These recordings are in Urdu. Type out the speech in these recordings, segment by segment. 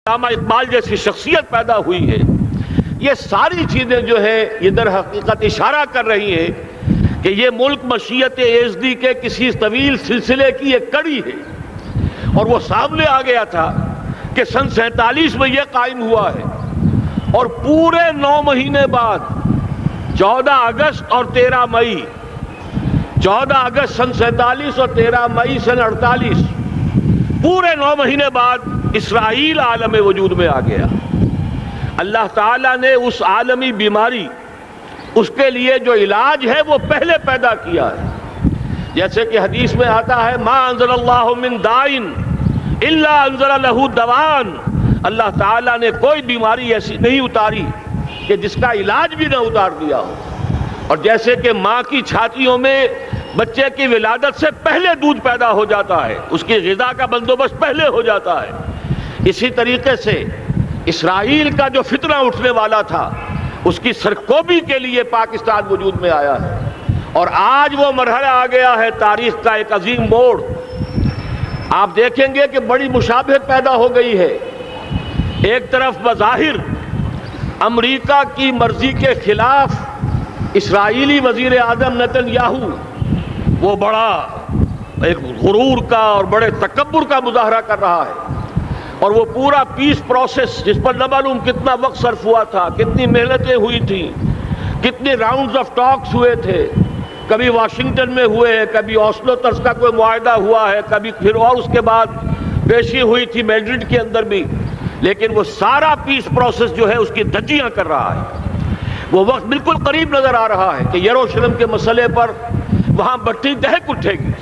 علامہ اقبال جیسی شخصیت پیدا ہوئی ہے. یہ ساری چیزیں جو ہے یہ در حقیقت اشارہ کر رہی ہیں کہ یہ ملک مشیت ایزدی کے کسی طویل سلسلے کی ایک کڑی ہے. اور وہ سامنے آ گیا تھا کہ سن 47 میں یہ قائم ہوا ہے اور پورے 9 مہینے بعد 14 اگست اور 13 مئی 14 اگست سن 47 اور 13 مئی سن 48 پورے 9 مہینے بعد اسرائیل عالم وجود میں آ گیا. اللہ تعالیٰ نے اس عالمی بیماری اس کے لیے جو علاج ہے وہ پہلے پیدا کیا ہے. جیسے کہ حدیث میں آتا ہے ما انزل اللہ من دائن الا انزل له دوان. اللہ تعالیٰ نے کوئی بیماری ایسی نہیں اتاری کہ جس کا علاج بھی نہ اتار دیا ہو. اور جیسے کہ ماں کی چھاتیوں میں بچے کی ولادت سے پہلے دودھ پیدا ہو جاتا ہے، اس کی غذا کا بندوبست پہلے ہو جاتا ہے، اسی طریقے سے اسرائیل کا جو فتنہ اٹھنے والا تھا اس کی سرکوبی کے لیے پاکستان وجود میں آیا ہے. اور آج وہ مرحلہ آ گیا ہے تاریخ کا ایک عظیم موڑ. آپ دیکھیں گے کہ بڑی مشابہت پیدا ہو گئی ہے. ایک طرف بظاہر امریکہ کی مرضی کے خلاف اسرائیلی وزیر اعظم نیتن یاہو وہ بڑا ایک غرور کا اور بڑے تکبر کا مظاہرہ کر رہا ہے. اور وہ پورا پیس پروسیس جس پر نہ معلوم کتنا وقت صرف ہوا تھا، کتنی محنتیں ہوئی تھیں، کتنے راؤنڈز آف ٹاکس ہوئے تھے، کبھی واشنگٹن میں ہوئے ہیں، کبھی اوسلو طرز کا کوئی معاہدہ ہوا ہے، کبھی پھر اور اس کے بعد پیشی ہوئی تھی میڈرڈ کے اندر بھی. لیکن وہ سارا پیس پروسیس جو ہے اس کی دھجیاں کر رہا ہے. وہ وقت بالکل قریب نظر آ رہا ہے کہ یروشلم کے مسئلے پر وہاں بٹھی دہک اٹھے گی.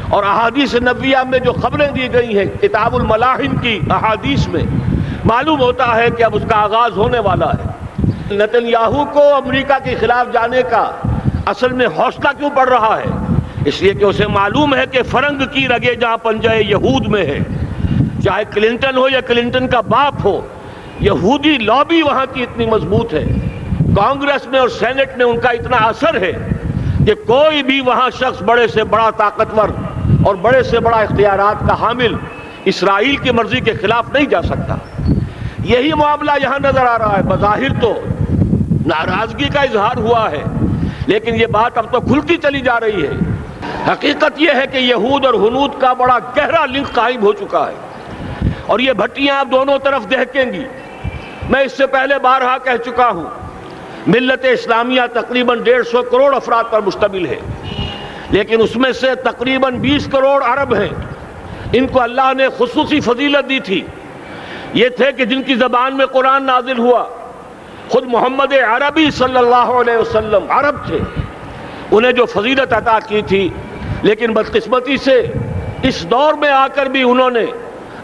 اور احادیث نبویہ میں جو خبریں دی گئی ہیں کتاب الملاحم کی احادیث میں معلوم ہوتا ہے کہ اب اس کا آغاز ہونے والا ہے. نیتن یاہو کو امریکہ کے خلاف جانے کا اصل میں حوصلہ کیوں پڑ رہا ہے؟ اس لیے کہ اسے معلوم ہے کہ فرنگ کی رگیں جہاں پنجہ یہود میں ہے، چاہے کلنٹن ہو یا کلنٹن کا باپ ہو، یہودی لابی وہاں کی اتنی مضبوط ہے، کانگریس میں اور سینٹ میں ان کا اتنا اثر ہے کہ کوئی بھی وہاں شخص بڑے سے بڑا طاقتور اور بڑے سے بڑا اختیارات کا حامل اسرائیل کی مرضی کے خلاف نہیں جا سکتا. یہی معاملہ یہاں نظر آ رہا ہے. بظاہر تو ناراضگی کا اظہار ہوا ہے لیکن یہ بات اب تو کھلتی چلی جا رہی ہے. حقیقت یہ ہے کہ یہود اور ہنود کا بڑا گہرا لنک قائم ہو چکا ہے اور یہ بھٹیاں اب دونوں طرف دہکیں گی. میں اس سے پہلے بارہا کہہ چکا ہوں ملت اسلامیہ تقریباً 150 کروڑ افراد پر مشتمل ہے، لیکن اس میں سے تقریباً 20 کروڑ عرب ہیں. ان کو اللہ نے خصوصی فضیلت دی تھی. یہ تھے کہ جن کی زبان میں قرآن نازل ہوا. خود محمد عربی صلی اللہ علیہ وسلم عرب تھے، انہیں جو فضیلت عطا کی تھی. لیکن بدقسمتی سے اس دور میں آ کر بھی انہوں نے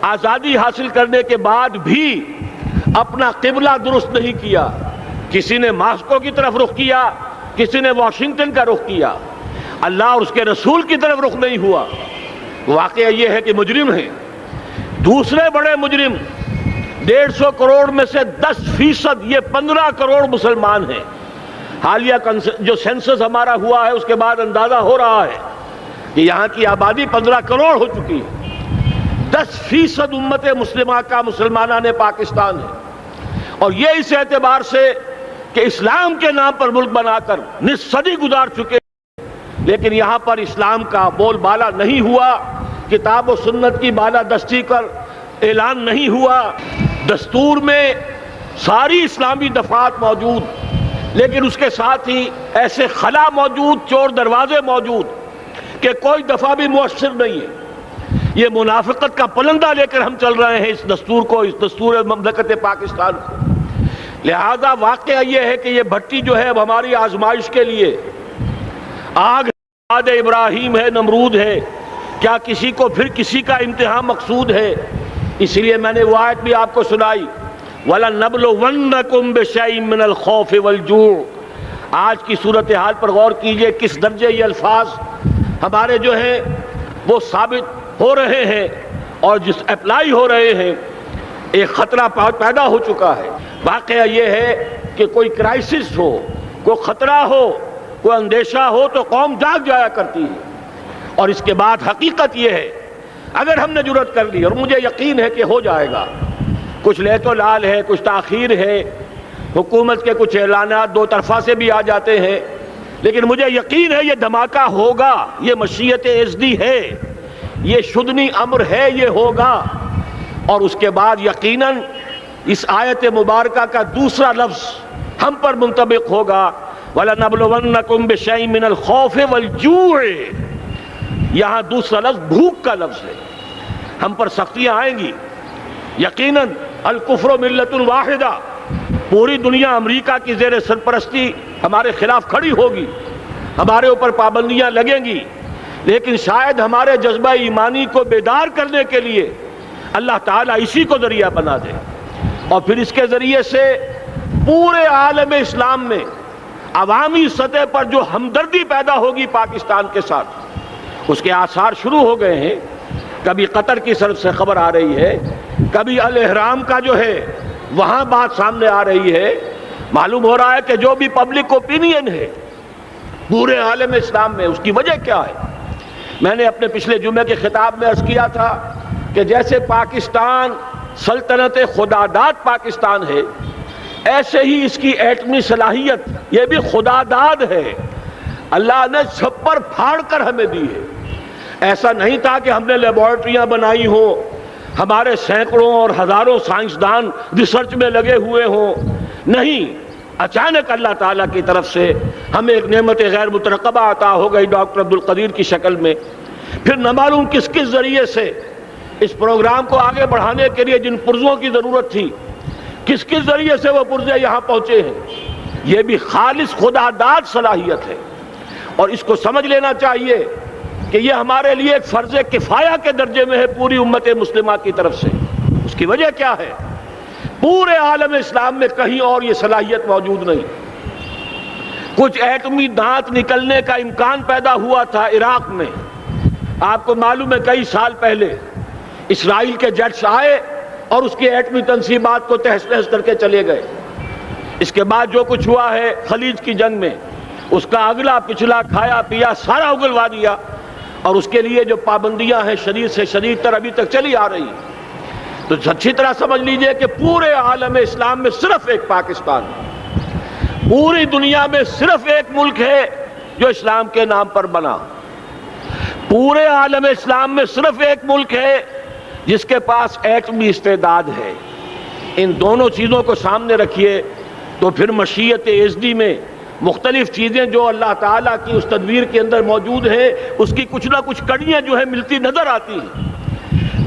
آزادی حاصل کرنے کے بعد بھی اپنا قبلہ درست نہیں کیا. کسی نے ماسکو کی طرف رخ کیا، کسی نے واشنگٹن کا رخ کیا، اللہ اور اس کے رسول کی طرف رخ نہیں ہوا. واقعہ یہ ہے کہ مجرم ہیں. دوسرے بڑے مجرم 150 کروڑ میں سے 10% یہ 15 کروڑ مسلمان ہیں. حالیہ جو سینسس ہمارا ہوا ہے اس کے بعد اندازہ ہو رہا ہے کہ یہاں کی آبادی 15 کروڑ ہو چکی ہے. 10% امت مسلمہ کا مسلمانان پاکستان ہے. اور یہ اس اعتبار سے کہ اسلام کے نام پر ملک بنا کر نصف صدی گزار چکے، لیکن یہاں پر اسلام کا بول بالا نہیں ہوا، کتاب و سنت کی بالا دستی کر اعلان نہیں ہوا. دستور میں ساری اسلامی دفعات موجود، لیکن اس کے ساتھ ہی ایسے خلا موجود، چور دروازے موجود کہ کوئی دفعہ بھی مؤثر نہیں ہے. یہ منافقت کا پلندہ لے کر ہم چل رہے ہیں اس دستور کو، اس دستور مملکت پاکستان کو. لہذا واقعہ یہ ہے کہ یہ بھٹی جو ہے اب ہماری آزمائش کے لیے آگ آد ابراہیم ہے، نمرود ہے. کیا کسی کو پھر کسی کا امتحان مقصود ہے؟ اس لیے میں نے وہ آیت بھی آپ کو سنائی وَلَنَبْلُوَنَّكُمْ بِشَيْءٍ مِّنَ الْخَوْفِ وَالْجُوعِ. آج کی صورتحال پر غور کیجئے کس درجے یہ الفاظ ہمارے جو ہیں وہ ثابت ہو رہے ہیں اور جس اپلائی ہو رہے ہیں. ایک خطرہ پیدا ہو چکا ہے. واقعہ یہ ہے کہ کوئی کرائسس ہو، کوئی خطرہ ہو، کوئی اندیشہ ہو تو قوم جاگ جایا کرتی ہے. اور اس کے بعد حقیقت یہ ہے اگر ہم نے جرأت کر لی، اور مجھے یقین ہے کہ ہو جائے گا، کچھ لیت و لال ہے، کچھ تاخیر ہے، حکومت کے کچھ اعلانات دو طرفہ سے بھی آ جاتے ہیں، لیکن مجھے یقین ہے یہ دھماکہ ہوگا، یہ مشیت ازدی ہے، یہ شدنی امر ہے، یہ ہوگا۔ اور اس کے بعد یقیناً اس آیت مبارکہ کا دوسرا لفظ ہم پر منطبق ہوگا، وَلَنَبْلُوَنَّكُمْ بِشَيْءٍ مِّنَ الْخَوْفِ وَالْجُوعِ، یہاں دوسرا لفظ بھوک کا لفظ ہے۔ ہم پر سختیاں آئیں گی، یقیناً الکفر ملت واحدہ، پوری دنیا امریکہ کی زیر سرپرستی ہمارے خلاف کھڑی ہوگی، ہمارے اوپر پابندیاں لگیں گی، لیکن شاید ہمارے جذبہ ایمانی کو بیدار کرنے کے لیے اللہ تعالیٰ اسی کو ذریعہ بنا دے، اور پھر اس کے ذریعے سے پورے عالم اسلام میں عوامی سطح پر جو ہمدردی پیدا ہوگی پاکستان کے ساتھ، اس کے آثار شروع ہو گئے ہیں۔ کبھی قطر کی طرف سے خبر آ رہی ہے، کبھی الاحرام کا جو ہے وہاں بات سامنے آ رہی ہے۔ معلوم ہو رہا ہے کہ جو بھی پبلک اوپینین ہے پورے عالم اسلام میں، اس کی وجہ کیا ہے؟ میں نے اپنے پچھلے جمعے کے خطاب میں عرض کیا تھا کہ جیسے پاکستان سلطنت خداداد پاکستان ہے، ایسے ہی اس کی ایٹمی صلاحیت یہ بھی خداداد ہے، اللہ نے چھپر پھاڑ کر ہمیں دی ہے۔ ایسا نہیں تھا کہ ہم نے لیبارٹریاں بنائی ہوں، ہمارے سینکڑوں اور ہزاروں سائنسدان ریسرچ میں لگے ہوئے ہوں، نہیں، اچانک اللہ تعالیٰ کی طرف سے ہمیں ایک نعمت غیر مترقبہ عطا ہو گئی ڈاکٹر عبدالقدیر کی شکل میں۔ پھر نہ معلوم کس کس ذریعے سے اس پروگرام کو آگے بڑھانے کے لیے جن پرزوں کی ضرورت تھی، کس کس ذریعے سے وہ پرزے یہاں پہنچے ہیں، یہ بھی خالص خداداد صلاحیت ہے، اور اس کو سمجھ لینا چاہیے کہ یہ ہمارے لیے ایک فرض کفایہ کے درجے میں ہے پوری امت مسلمہ کی طرف سے۔ اس کی وجہ کیا ہے؟ پورے عالم اسلام میں کہیں اور یہ صلاحیت موجود نہیں۔ کچھ ایٹمی دانت نکلنے کا امکان پیدا ہوا تھا عراق میں، آپ کو معلوم ہے کئی سال پہلے اسرائیل کے جیٹس آئے اور اس کی ایٹمی تنصیبات کو تہس نہس کر کے چلے گئے۔ اس کے بعد جو کچھ ہوا ہے خلیج کی جنگ میں، اس کا اگلا پچھلا کھایا پیا سارا اگلوا دیا، اور اس کے لیے جو پابندیاں ہیں شدید سے شدید تر ابھی تک چلی آ رہی ہیں۔ تو اچھی طرح سمجھ لیجئے کہ پورے عالم اسلام میں صرف ایک پاکستان ہے، پوری دنیا میں صرف ایک ملک ہے جو اسلام کے نام پر بنا، پورے عالم اسلام میں صرف ایک ملک ہے جس کے پاس ایٹمی استعداد ہے۔ ان دونوں چیزوں کو سامنے رکھیے تو پھر مشیت ازدی میں مختلف چیزیں جو اللہ تعالیٰ کی اس تدبیر کے اندر موجود ہیں، اس کی کچھ نہ کچھ کڑیاں جو ہے ملتی نظر آتی ہیں۔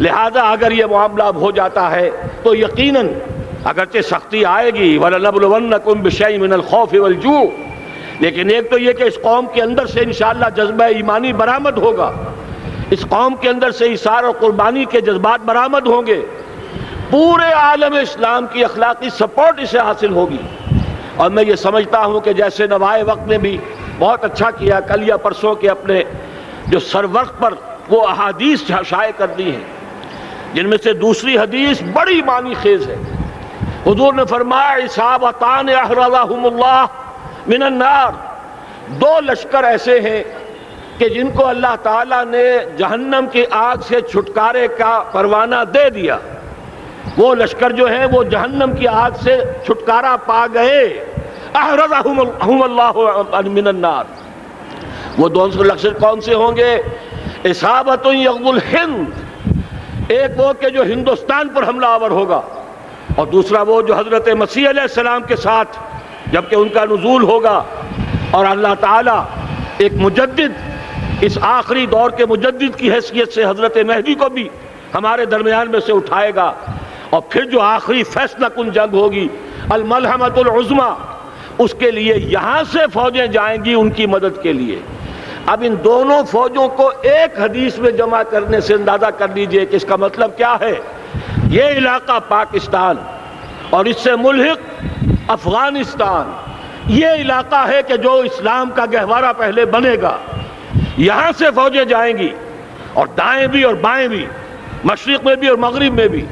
لہذا اگر یہ معاملہ ہو جاتا ہے تو یقیناً اگرچہ سختی آئے گی، وَلَنَبْلُوَنَّكُمْ بِشَيْءٍ مِّنَ الْخَوْفِ وَالْجُوعِ، لیکن ایک تو یہ کہ اس قوم کے اندر سے انشاءاللہ جذبہ ایمانی برآمد ہوگا، اس قوم کے اندر سے اثار اور قربانی کے جذبات برآمد ہوں گے، پورے عالم اسلام کی اخلاقی سپورٹ اسے حاصل ہوگی۔ اور میں یہ سمجھتا ہوں کہ جیسے نوائے وقت نے بھی بہت اچھا کیا، کل یا پرسوں کے اپنے جو سر وقت پر وہ احادیث شائع کر دی ہیں، جن میں سے دوسری حدیث بڑی معنی خیز ہے۔ حضور نے فرمایا اصابتان احرزہم اللہ من النار، دو لشکر ایسے ہیں کہ جن کو اللہ تعالیٰ نے جہنم کی آگ سے چھٹکارے کا پروانہ دے دیا، وہ لشکر جو ہیں وہ جہنم کی آگ سے چھٹکارا پا گئے، احرزہم اللہ من النار۔ وہ دونوں لشکر کون سے ہوں گے؟ اصابت یغزو الہند، ایک وہ کہ جو ہندوستان پر حملہ آور ہوگا، اور دوسرا وہ جو حضرت مسیح علیہ السلام کے ساتھ جبکہ ان کا نزول ہوگا، اور اللہ تعالیٰ ایک مجدد، اس آخری دور کے مجدد کی حیثیت سے حضرت مہدی کو بھی ہمارے درمیان میں سے اٹھائے گا، اور پھر جو آخری فیصلہ کن جنگ ہوگی الملحمۃ العظمیٰ، اس کے لیے یہاں سے فوجیں جائیں گی ان کی مدد کے لیے۔ اب ان دونوں فوجوں کو ایک حدیث میں جمع کرنے سے اندازہ کر لیجئے کہ اس کا مطلب کیا ہے۔ یہ علاقہ پاکستان اور اس سے ملحق افغانستان، یہ علاقہ ہے کہ جو اسلام کا گہوارہ پہلے بنے گا، یہاں سے فوجیں جائیں گی، اور دائیں بھی اور بائیں بھی، مشرق میں بھی اور مغرب میں بھی،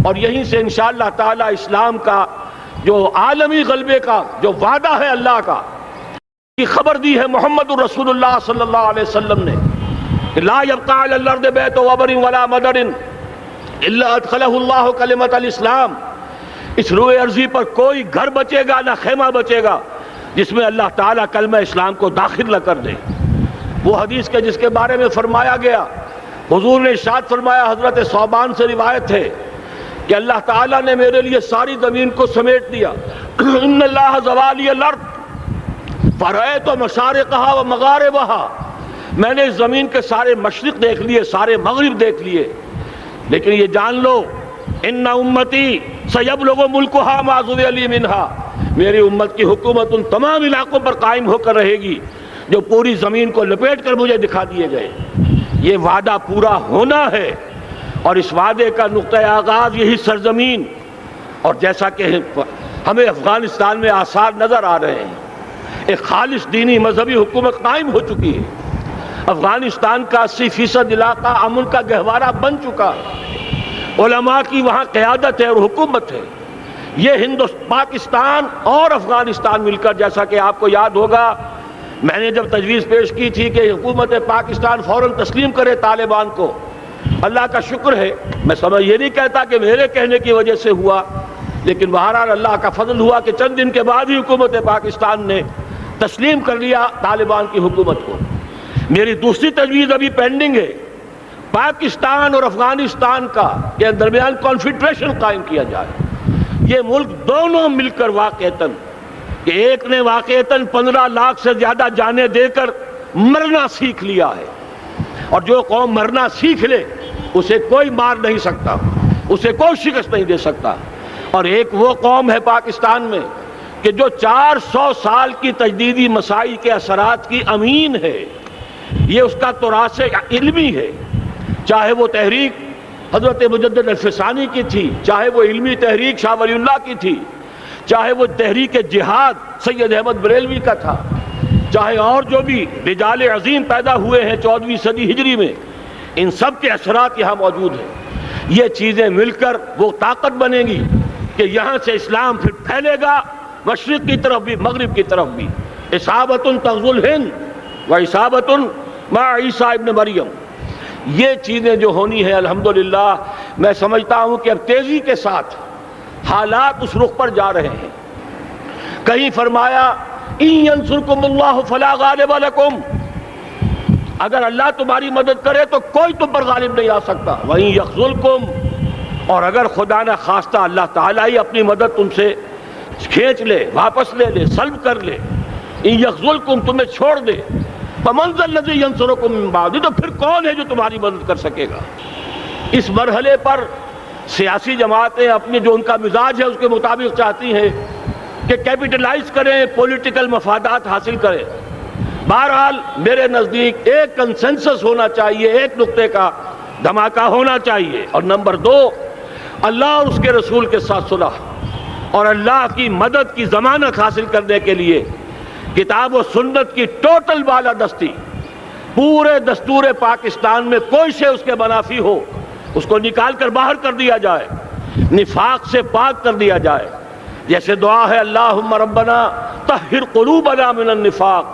اور یہیں سے انشاءاللہ تعالی اسلام کا جو عالمی غلبے کا جو وعدہ ہے اللہ کا، کی خبر دی ہے محمد الرسول اللہ صلی اللہ علیہ وسلم نے کہ لا يبقى على الارض بیت وبر ولا مدر الا ادخلہ اللہ کلمۃ الاسلام، اس روئے ارضی پر کوئی گھر بچے گا نہ خیمہ بچے گا جس میں اللہ تعالیٰ کلمہ اسلام کو داخل نہ کر دے۔ وہ حدیث کے جس کے بارے میں فرمایا گیا، حضور نے ارشاد فرمایا، حضرت ثوبان سے روایت ہے کہ اللہ تعالیٰ نے میرے لیے ساری زمین کو سمیٹ دیا۔ ان اللہ زوالی الارض فرأیت مشارقہا و مغاربہا، میں نے اس زمین کے سارے مشرق دیکھ لیے، سارے مغرب دیکھ لیے، لیکن یہ جان لو ان امتی سیبلغ ملکہا ما ذرئ لی منہا، میری امت کی حکومت ان تمام علاقوں پر قائم ہو کر رہے گی جو پوری زمین کو لپیٹ کر مجھے دکھا دیے گئے۔ یہ وعدہ پورا ہونا ہے، اور اس وعدے کا نقطۂ آغاز یہی سرزمین، اور جیسا کہ ہمیں افغانستان میں آثار نظر آ رہے ہیں، ایک خالص دینی مذہبی حکومت قائم ہو چکی ہے۔ افغانستان کا 80% علاقہ امن کا گہوارہ بن چکا ہے، علماء کی وہاں قیادت ہے اور حکومت ہے۔ یہ پاکستان اور افغانستان مل کر، جیسا کہ آپ کو یاد ہوگا میں نے جب تجویز پیش کی تھی کہ حکومت پاکستان فوراً تسلیم کرے طالبان کو، اللہ کا شکر ہے، میں یہ نہیں کہتا کہ میرے کہنے کی وجہ سے ہوا، لیکن بہرحال اللہ کا فضل ہوا کہ چند دن کے بعد ہی حکومت پاکستان نے تسلیم کر لیا طالبان کی حکومت کو۔ میری دوسری تجویز ابھی پینڈنگ ہے، پاکستان اور افغانستان کا کے درمیان کانفیڈریشن قائم کیا جائے۔ یہ ملک دونوں مل کر واقعتاً، کہ ایک نے واقعتاً 15 لاکھ سے زیادہ جانیں دے کر مرنا سیکھ لیا ہے، اور جو قوم مرنا سیکھ لے اسے کوئی مار نہیں سکتا، اسے کوئی شکست نہیں دے سکتا۔ اور ایک وہ قوم ہے پاکستان میں کہ جو 400 سال کی تجدیدی مسائی کے اثرات کی امین ہے، یہ اس کا تراث علمی ہے، چاہے وہ تحریک حضرت مجدد الفسانی کی تھی، چاہے وہ علمی تحریک شاہ ولی اللہ کی تھی، چاہے وہ تحریک جہاد سید احمد بریلوی کا تھا، چاہے اور جو بھی رجال عظیم پیدا ہوئے ہیں 14ویں صدی ہجری میں، ان سب کے اثرات یہاں موجود ہیں۔ یہ چیزیں مل کر وہ طاقت بنے گی کہ یہاں سے اسلام پھر پھیلے گا، مشرق کی طرف بھی مغرب کی طرف بھی۔ اصابۃ تغزو الہند و اصابۃ مع عیسیٰ ابن مریم، یہ چیزیں جو ہونی ہیں الحمدللہ میں سمجھتا ہوں کہ اب تیزی کے ساتھ حالات اس رخ پر جا رہے ہیں۔ کہیں فرمایا ان ینصرکم اللہ فلا غالب لکم، اگر اللہ تمہاری مدد کرے تو کوئی تم پر غالب نہیں آ سکتا، وَإِن یخذلکم، اور اگر خدا نہ خواستہ اللہ تعالیٰ ہی اپنی مدد تم سے کھینچ لے، واپس لے لے، سلب کر لے، ان یخذلکم، تمہیں چھوڑ دے، فَمَنْ ذَا الَّذِي يَنصُرُكُم مِّن بَعْدِهِ، تو پھر کون ہے جو تمہاری مدد کر سکے گا۔ اس مرحلے پر سیاسی جماعتیں اپنی جو ان کا مزاج ہے اس کے مطابق چاہتی ہیں کہ کیپٹلائز کریں، پولیٹیکل مفادات حاصل کریں۔ بہرحال میرے نزدیک ایک کنسنسس ہونا چاہیے، ایک نقطے کا دھماکہ ہونا چاہیے، اور نمبر 2 اللہ اور اس کے رسول کے ساتھ صلح اور اللہ کی مدد کی ضمانت حاصل کرنے کے لیے کتاب و سنت کی ٹوٹل بالادستی، پورے دستور پاکستان میں کوئی شے اس کے منافی ہو اس کو نکال کر باہر کر دیا جائے، نفاق سے پاک کر دیا جائے۔ جیسے دعا ہے اللہم ربنا طہر قلوبنا من النفاق،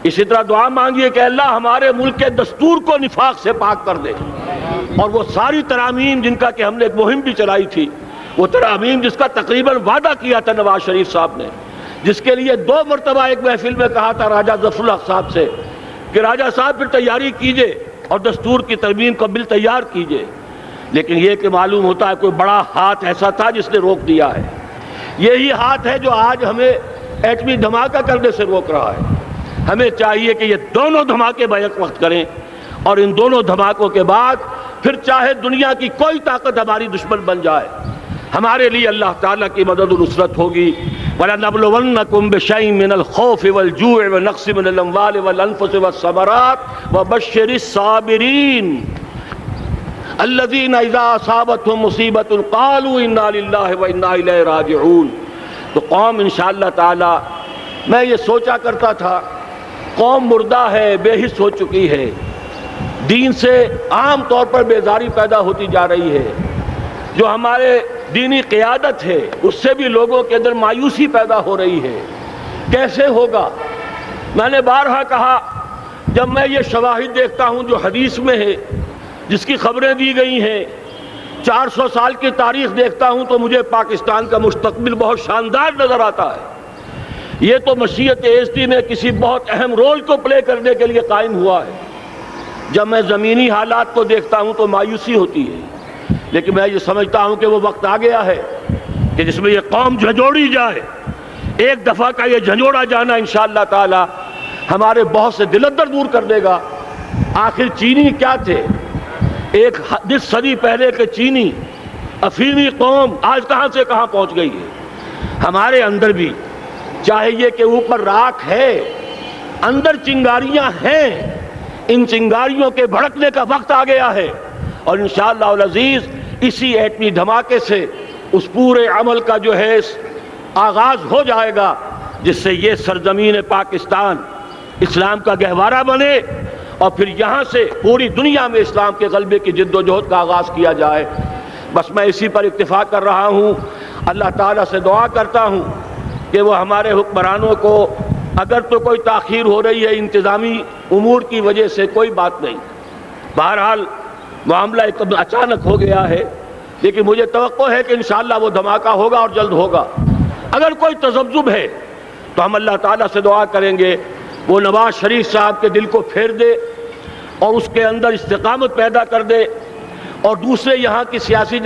اسی طرح دعا مانگیے کہ اللہ ہمارے ملک کے دستور کو نفاق سے پاک کر دے۔ اور وہ ساری ترامیم جن کا کہ ہم نے ایک مہم بھی چلائی تھی، وہ ترامیم جس کا تقریباً وعدہ کیا تھا نواز شریف صاحب نے، جس کے لیے 2 مرتبہ ایک محفل میں کہا تھا راجہ ظفر الحق صاحب سے کہ راجہ صاحب پھر تیاری کیجئے اور دستور کی ترمیم کا بل تیار کیجئے، لیکن یہ کہ معلوم ہوتا ہے کوئی بڑا ہاتھ ایسا تھا جس نے روک دیا ہے۔ یہی ہاتھ ہے جو آج ہمیں ایٹمی دھماکہ کرنے سے روک رہا ہے۔ ہمیں چاہیے کہ یہ دونوں دھماکے بیک وقت کریں، اور ان دونوں دھماکوں کے بعد پھر چاہے دنیا کی کوئی طاقت ہماری دشمن بن جائے، ہمارے لیے اللہ تعالیٰ کی مدد و نصرت ہوگی۔ وَلَنَبْلُوَنَّكُمْ بِشَيْءٍ مِّنَ الْخَوْفِ وَالْجُوعِ وَنَقْصٍ مِّنَ الْأَمْوَالِ وَالْأَنفُسِ وَالثَّمَرَاتِ وَبَشِّرِ الصَّابِرِينَ الَّذِينَ إِذَا أَصَابَتْهُم مُّصِيبَةٌ قَالُوا إِنَّا لِلَّهِ وَإِنَّا إِلَيْهِ رَاجِعُونَ۔ تو قوم انشاءاللہ تعالی، میں یہ سوچا کرتا تھا قوم مردہ ہے، بے حس ہو چکی ہے، دین سے عام طور پر بیزاری پیدا ہوتی جا رہی ہے، جو ہمارے دینی قیادت ہے اس سے بھی لوگوں کے اندر مایوسی پیدا ہو رہی ہے۔ کیسے ہوگا؟ میں نے بارہا کہا، جب میں یہ شواہد دیکھتا ہوں جو حدیث میں ہے، جس کی خبریں دی گئی ہیں 400 سال کی تاریخ دیکھتا ہوں تو مجھے پاکستان کا مستقبل بہت شاندار نظر آتا ہے. یہ تو مشیت ایزدی میں کسی بہت اہم رول کو پلے کرنے کے لیے قائم ہوا ہے. جب میں زمینی حالات کو دیکھتا ہوں تو مایوسی ہوتی ہے، لیکن میں یہ سمجھتا ہوں کہ وہ وقت آ گیا ہے کہ جس میں یہ قوم جھنجھوڑی جائے. ایک دفعہ کا یہ جھنجھوڑا جانا انشاءاللہ تعالی ہمارے بہت سے دل اندر دور کر دے گا. آخر چینی کیا تھے؟ ایک 10 صدی پہلے کے چینی افریقی قوم آج کہاں سے کہاں پہنچ گئی ہے. ہمارے اندر بھی چاہے یہ کہ اوپر راکھ ہے، اندر چنگاریاں ہیں، ان چنگاریوں کے بھڑکنے کا وقت آ گیا ہے، اور انشاءاللہ العزیز اسی ایٹمی دھماکے سے اس پورے عمل کا جو ہے آغاز ہو جائے گا، جس سے یہ سرزمین پاکستان اسلام کا گہوارہ بنے اور پھر یہاں سے پوری دنیا میں اسلام کے غلبے کی جد و جہد کا آغاز کیا جائے. بس میں اسی پر اکتفا کر رہا ہوں. اللہ تعالیٰ سے دعا کرتا ہوں کہ وہ ہمارے حکمرانوں کو، اگر تو کوئی تاخیر ہو رہی ہے انتظامی امور کی وجہ سے، کوئی بات نہیں، بہرحال معاملہ ایک اچانک ہو گیا ہے، لیکن مجھے توقع ہے کہ انشاءاللہ وہ دھماکہ ہوگا اور جلد ہوگا. اگر کوئی تذبذب ہے تو ہم اللہ تعالیٰ سے دعا کریں گے وہ نواز شریف صاحب کے دل کو پھیر دے اور اس کے اندر استقامت پیدا کر دے، اور دوسرے یہاں کی سیاسی